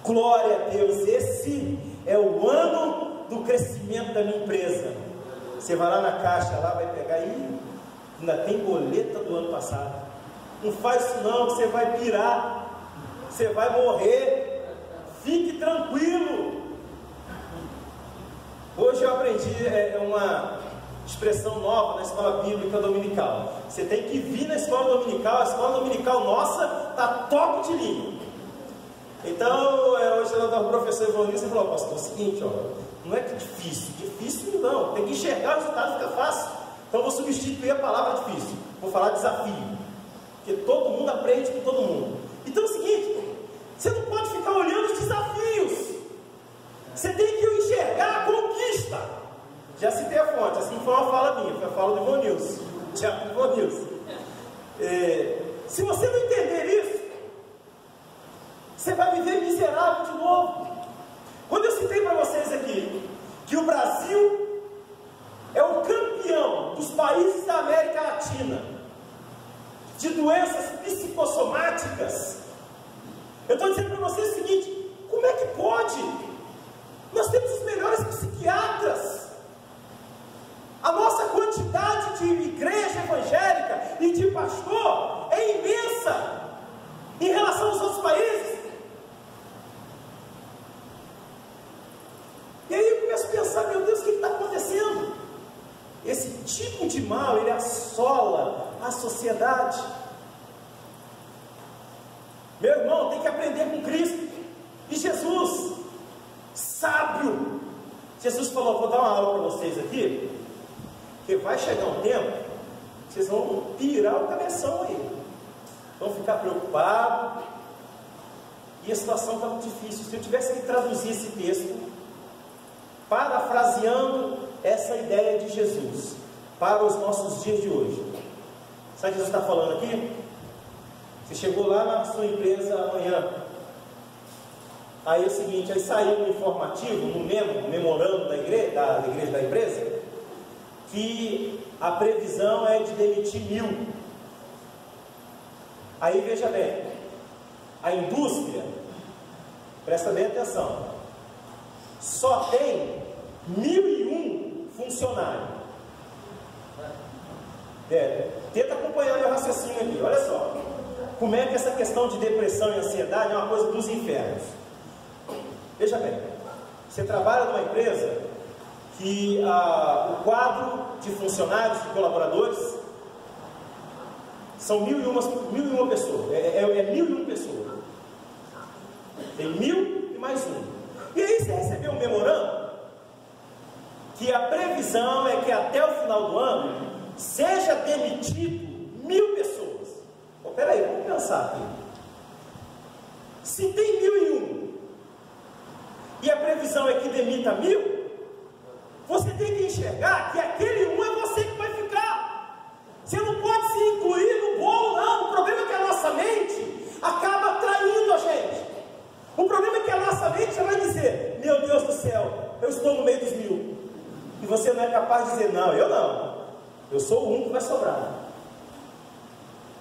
glória a Deus, esse é o ano do crescimento da minha empresa. Você vai lá na caixa, lá vai pegar e ainda tem boleta do ano passado. Não faz isso não, você vai pirar, você vai morrer. Fique tranquilo. Hoje eu aprendi uma expressão nova na escola bíblica dominical. Você tem que vir na escola dominical. A escola dominical nossa está top de linha. Então, hoje o professor evangelista falou: pastor, é o seguinte, ó, não é que difícil não, tem que enxergar o resultado, fica fácil. Então eu vou substituir a palavra difícil, vou falar desafio, porque todo mundo aprende com todo mundo. Então é o seguinte, você não pode ficar olhando os desafios, você tem que enxergar a conquista. Já citei a fonte, assim foi uma fala minha, foi a fala do Ivonilson, Tiago do Ivonilson. Se você não entender isso, você vai viver miserável de novo. Quando eu citei para vocês aqui que o Brasil é o campeão dos países da América Latina de doenças psicossomáticas, eu estou dizendo para vocês o seguinte: como é que pode? Nós temos os melhores psiquiatras. A nossa quantidade de igreja evangélica e de pastor é imensa em relação aos outros países. E aí eu começo a pensar: meu Deus, o que está acontecendo? Esse tipo de mal, ele assola a sociedade. Meu irmão, tem que aprender com Cristo. E Jesus, sábio, Jesus falou: vou dar uma aula para vocês aqui, que vai chegar um tempo, vocês vão pirar o cabeção aí, vão ficar preocupados, e a situação está muito difícil. Se eu tivesse que traduzir esse texto, parafraseando essa ideia de Jesus para os nossos dias de hoje, sabe o que Jesus está falando aqui? Você chegou lá na sua empresa amanhã, aí é o seguinte, aí saiu um informativo, no memorando da empresa, que a previsão é de demitir 1000. Aí veja bem, a indústria Presta bem atenção. Só tem 1.001 funcionários. Tenta acompanhar meu raciocínio aqui. Olha só. Como é que essa questão de depressão e ansiedade é uma coisa dos infernos. Veja bem. Você trabalha numa empresa que o quadro de funcionários, de colaboradores, são 1.001 pessoas. É 1.001 pessoas. Tem 1.000 e mais um. E aí você recebeu um memorando que a previsão é que até o final do ano seja demitido 1.000 pessoas. Peraí, vamos pensar aqui. Se tem 1.001 e a previsão é que demita 1.000, você tem que enxergar que aquele um é você que vai ficar. Você não pode se incluir no bolo, não. O problema é que a nossa mente acaba traindo a gente. O problema é que a nossa mente vai dizer: meu Deus do céu, eu estou no meio dos 1.000. E você não é capaz de dizer: não, eu não. Eu sou o um que vai sobrar.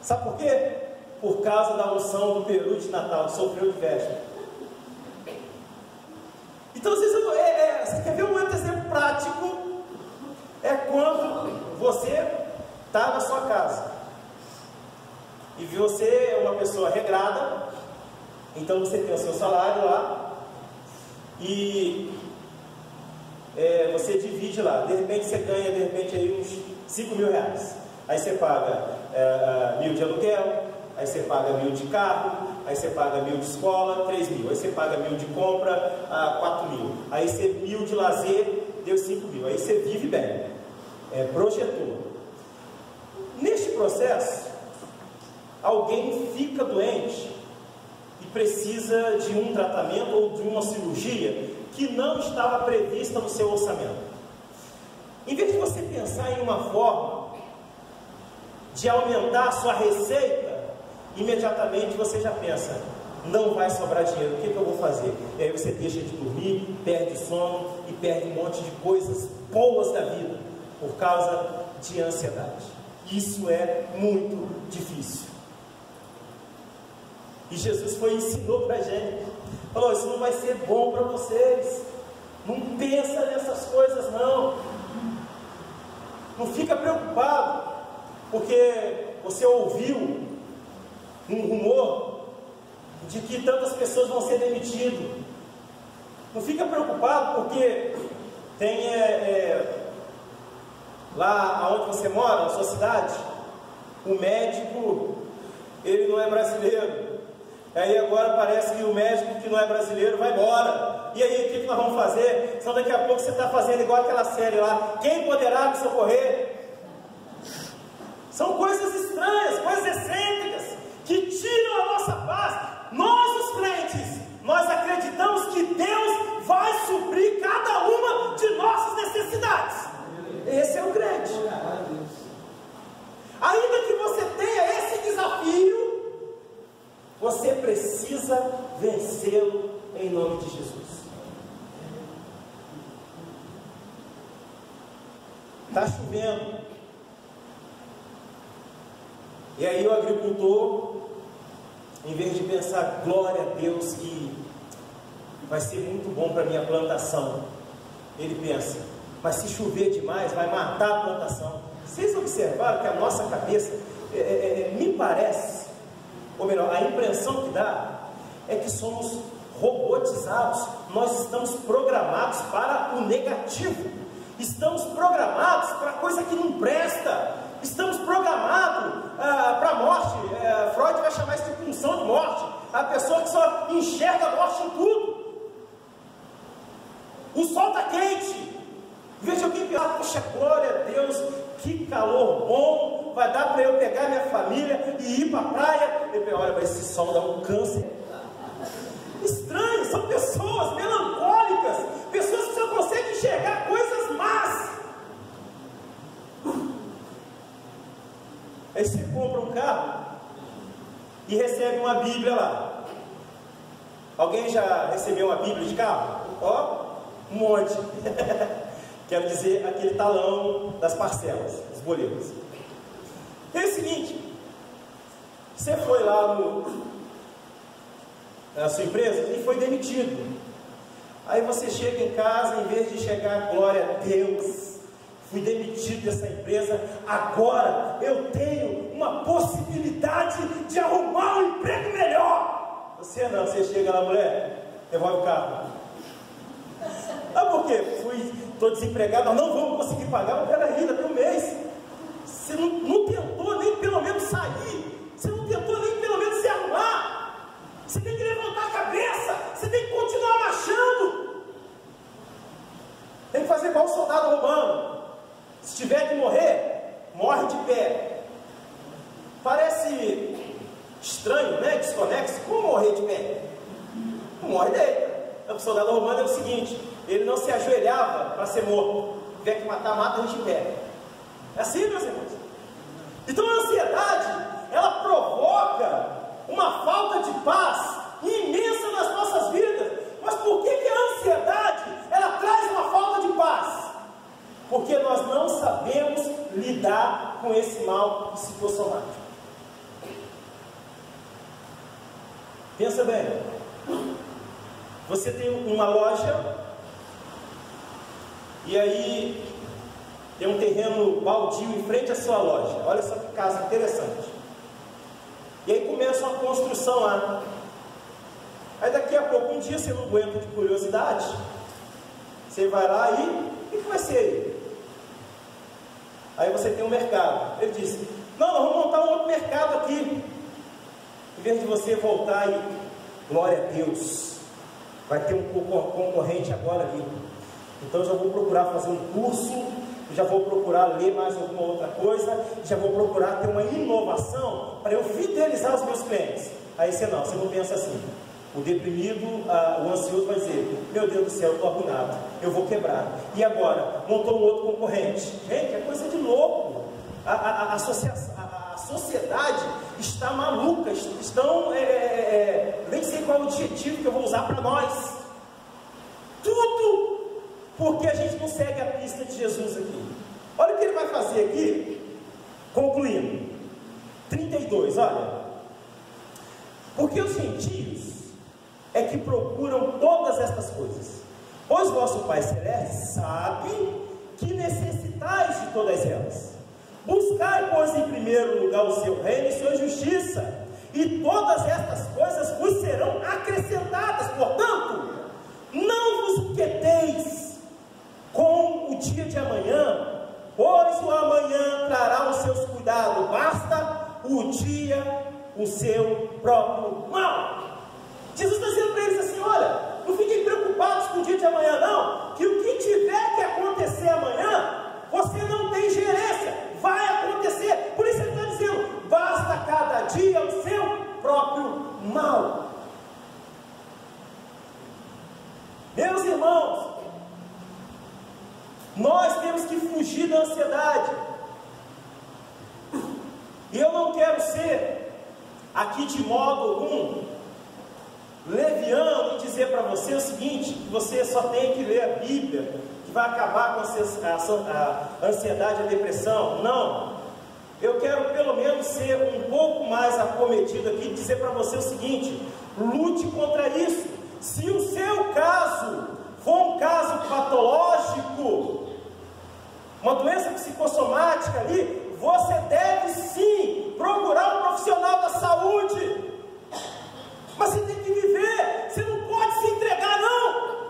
Sabe por quê? Por causa da unção do peru de Natal, que sofreu de véspera. Então, às vezes, você quer ver um outro exemplo prático? É quando você está na sua casa e você é uma pessoa regrada, então você tem o seu salário lá e você divide lá. De repente você ganha, de repente, aí uns 5.000 reais. Aí você paga 1.000 de aluguel, aí você paga 1.000 de carro, aí você paga 1.000 de escola, 3.000, aí você paga 1.000 de compra, 4.000, aí você 1.000 de lazer, deu 5.000, aí você vive bem, projetou. Neste processo, alguém fica doente e precisa de um tratamento ou de uma cirurgia que não estava prevista no seu orçamento. Em vez de você pensar em uma forma de aumentar a sua receita, imediatamente você já pensa: não vai sobrar dinheiro, o que eu vou fazer? E aí você deixa de dormir, perde sono e perde um monte de coisas boas da vida por causa de ansiedade. Isso é muito difícil. E Jesus ensinou para a gente, falou: isso não vai ser bom para vocês, não pensa nessas coisas não, não fica preocupado, porque você ouviu um rumor de que tantas pessoas vão ser demitidas. Não fica preocupado, porque tem lá onde você mora, na sua cidade, o médico, ele não é brasileiro. Aí agora parece que o médico que não é brasileiro vai embora. E aí o que nós vamos fazer? Então daqui a pouco você está fazendo igual aquela série lá: quem poderá me socorrer? São coisas estranhas, coisas excêntricas, que tiram a nossa paz. Nós, os crentes, nós acreditamos que Deus vai suprir cada uma de nossas necessidades. Esse é o crente. Ainda que você tenha esse desafio, você precisa vencê-lo em nome de Jesus. Está chovendo. E aí o agricultor, em vez de pensar: glória a Deus que vai ser muito bom para a minha plantação, ele pensa: mas se chover demais vai matar a plantação. Vocês observaram que a nossa cabeça, me parece, ou melhor, a impressão que dá é que somos robotizados. Nós estamos programados para o negativo, estamos programados para coisa que não presta, estamos programados para a morte. Freud vai chamar isso de pulsão de morte, a pessoa que só enxerga a morte em tudo. O sol está quente, veja alguém pensar: poxa, glória a Deus, que calor bom, vai dar para eu pegar minha família e ir para a praia. E olha, mas esse sol dá um câncer. Estranho, são pessoas melancólicas, pessoas que só conseguem enxergar coisas más. Aí você compra um carro e recebe uma Bíblia lá. Alguém já recebeu uma Bíblia de carro? Ó, um monte. Quero dizer, aquele talão das parcelas, dos boletos. É o seguinte: você foi lá a sua empresa e foi demitido. Aí você chega em casa, em vez de chegar, glória a Deus, fui demitido dessa empresa, agora eu tenho uma possibilidade de arrumar um emprego melhor. Você não, você chega lá, mulher, devolve o carro. Ah, por quê? Estou desempregado, nós não vamos conseguir pagar, mas peraí, ainda tem um mês. Você não tentou nem pelo menos sair, você não tentou nem pelo menos se arrumar. Você tem que levantar a cabeça, você tem que continuar marchando. Tem que fazer igual o soldado romano. Se tiver que morrer, morre de pé. Parece estranho, né? Desconexo. Como morrer de pé? Morre deita. O soldado romano era o seguinte: ele não se ajoelhava para ser morto. Se tiver que matar, mata a gente de pé. É assim, meus irmãos. Então a ansiedade, ela provoca uma falta de paz imensa nas nossas vidas. Mas por que a ansiedade, ela traz uma falta de paz? Porque nós não sabemos lidar com esse mal psicossomático. Pensa bem. Você tem uma loja, e aí tem um terreno baldio em frente à sua loja. Olha só que caso interessante. E aí começa uma construção lá. Aí daqui a pouco, um dia você não aguenta de curiosidade, você vai lá e o que vai ser aí? Aí você tem um mercado. Ele diz: não, nós vamos montar um outro mercado aqui. Em vez de você voltar e, glória a Deus, vai ter um concorrente agora ali. Então eu já vou procurar fazer um curso, já vou procurar ler mais alguma outra coisa, já vou procurar ter uma inovação para eu fidelizar os meus clientes. Aí você não pensa assim. O deprimido, o ansioso vai dizer: meu Deus do céu, eu estou arruinado, eu vou quebrar. E agora? Montou um outro concorrente. Gente, é coisa de louco. A sociedade está maluca. Nem sei qual é o adjetivo que eu vou usar para nós. Tudo porque a gente não segue a pista de Jesus aqui. Olha o que ele vai fazer aqui, concluindo. 32, olha. Porque os gentios é que procuram todas estas coisas, pois vosso Pai Celeste sabe que necessitais de todas elas. Buscai, pois, em primeiro lugar o seu reino e sua justiça, e todas estas coisas vos serão acrescentadas. Portanto, não vos inquieteis com o dia de amanhã, pois o amanhã trará os seus cuidados, basta o dia o seu próprio mal. Jesus está dizendo para eles assim: olha, não fiquem preocupados com o dia de amanhã não, que o que tiver que acontecer amanhã, você não tem gerência, vai acontecer. Por isso ele está dizendo: basta cada dia o seu próprio mal. Meus irmãos, nós temos que fugir da ansiedade. E eu não quero ser aqui de modo algum leviano e dizer para você o seguinte: que você só tem que ler a Bíblia, que vai acabar com a ansiedade e a depressão. Não, eu quero pelo menos ser um pouco mais acometido aqui e dizer para você o seguinte: lute contra isso. Se o seu caso for um caso patológico, uma doença psicossomática ali, você deve sim procurar um profissional da saúde. Mas você tem que viver, você não pode se entregar não.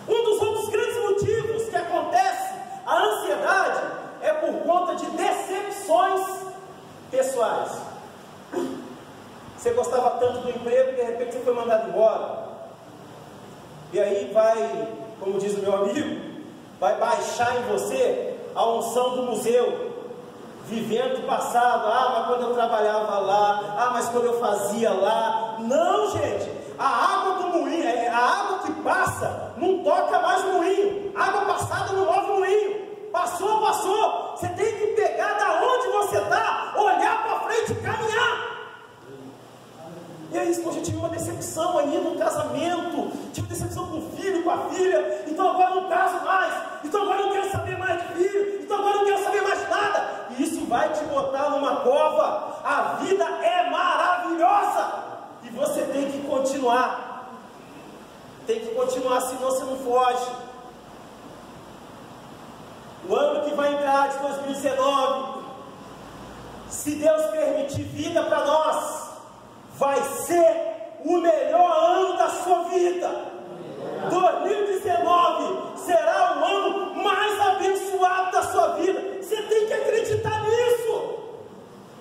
Um dos outros grandes motivos que acontece a ansiedade é por conta de decepções pessoais. Você gostava tanto do emprego, de repente você foi mandado embora. E aí vai, como diz o meu amigo, vai baixar em você a unção do museu, vivendo o passado. Ah, mas quando eu trabalhava lá, ah, mas quando eu fazia lá. Não, gente, a água do moinho, a água que passa, não toca mais o moinho. A água passada não move o moinho. Passou, passou. Você tem que pegar da onde você está, olhar para frente e caminhar. E aí, eu tive uma decepção aí no casamento, tive decepção com o filho, com a filha, então agora não caso mais, então agora não quero saber mais de filho, então agora não quero saber mais nada. E isso vai te botar numa cova. A vida é maravilhosa e você tem que continuar. Tem que continuar, senão você não foge. O ano que vai entrar de 2019, se Deus permitir vida para nós, vai ser o melhor ano da sua vida. 2019 será o ano mais abençoado da sua vida. Você tem que acreditar nisso.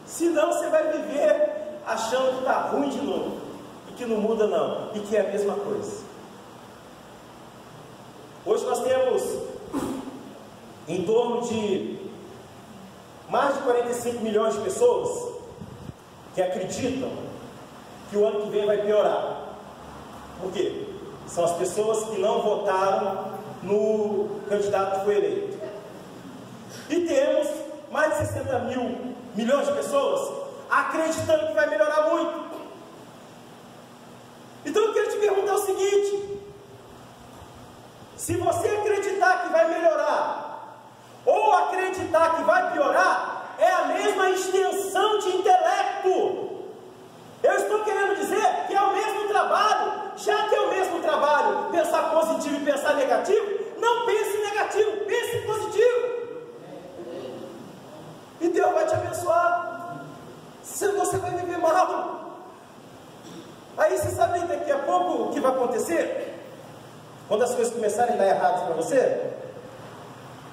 Senão você vai viver achando que está ruim de novo, e que não muda não, e que é a mesma coisa. Hoje nós temos em torno de mais de 45 milhões de pessoas que acreditam que o ano que vem vai piorar. Por quê? São as pessoas que não votaram no candidato que foi eleito. E temos mais de 60 milhões de pessoas acreditando que vai melhorar muito. Então eu quero te perguntar o seguinte: se você acreditar que vai melhorar, ou acreditar que vai piorar, é a mesma extensão de intelecto. Eu estou querendo dizer que é o mesmo trabalho. Já que é o mesmo trabalho, pensar positivo e pensar negativo, não pense negativo, pense positivo. E Deus vai te abençoar. Se você vai viver mal, aí você sabe daqui a pouco o que vai acontecer? Quando as coisas começarem a dar errado para você,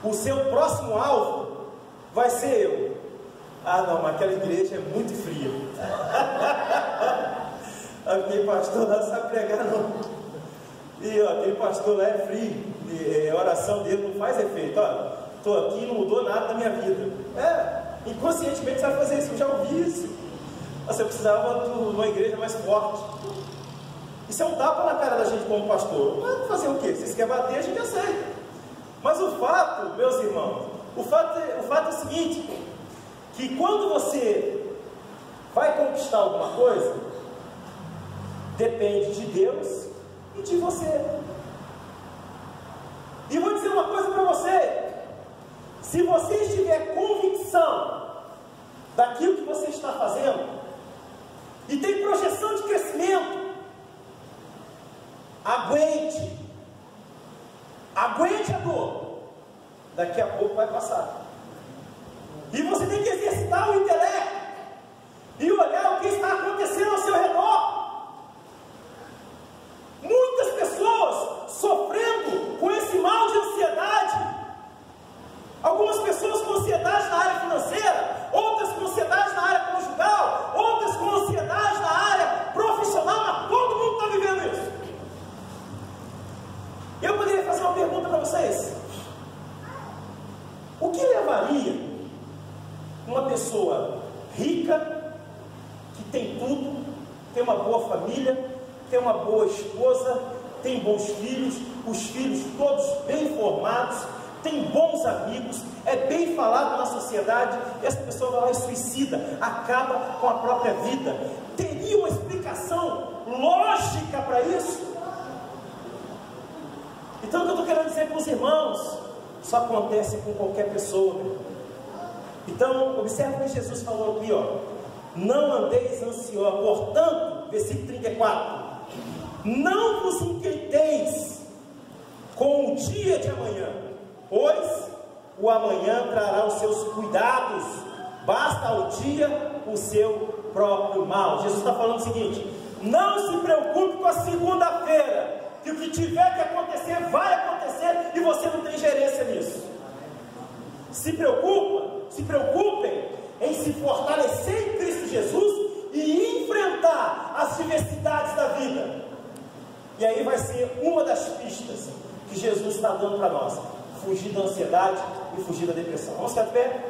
o seu próximo alvo vai ser eu. Ah não, mas aquela igreja é muito fria. Aquele pastor lá não sabe pregar não. E ó, aquele pastor lá é frio, e a oração dele não faz efeito. Ó, estou aqui e não mudou nada na minha vida. Inconscientemente você vai fazer isso, eu já ouvi isso. Você precisava de uma igreja mais forte. Isso é um tapa na cara da gente como pastor. Mas fazer o quê? Se você quer bater, a gente aceita. Mas o fato, meus irmãos, o fato é o seguinte: que quando você vai conquistar alguma coisa, depende de Deus e de você. E vou dizer uma coisa para você: se você tiver convicção daquilo que você está fazendo e tem projeção de crescimento, aguente a dor, daqui a pouco vai passar. E você tem que exercitar o intelecto e olhar o que está acontecendo ao seu redor. Muitas pessoas sofrendo com esse mal de ansiedade. Algumas pessoas com ansiedade na área financeira, outras com ansiedade na área conjugal, outras com ansiedade na área profissional, mas todo mundo está vivendo isso. Eu poderia fazer uma pergunta para vocês: o que levaria uma pessoa rica, que tem tudo, tem uma boa família, tem uma boa esposa, tem bons filhos, os filhos todos bem formados, tem bons amigos, é bem falado na sociedade, e essa pessoa vai lá e suicida, acaba com a própria vida? Teria uma explicação lógica para isso? Então o que eu estou querendo dizer para os irmãos, isso acontece com qualquer pessoa, né? Então observe o que Jesus falou aqui, ó: não andeis ansiosos, portanto, versículo 34, não vos inquieteis com o dia de amanhã, pois o amanhã trará os seus cuidados, basta ao dia o seu próprio mal. Jesus está falando o seguinte: não se preocupe com a segunda-feira, que o que tiver que acontecer, vai acontecer, e você não tem gerência nisso. Se preocupem em se fortalecer em Cristo Jesus e enfrentar as diversidades da vida. E aí vai ser uma das pistas que Jesus está dando para nós: fugir da ansiedade e fugir da depressão. Vamos ficar de pé?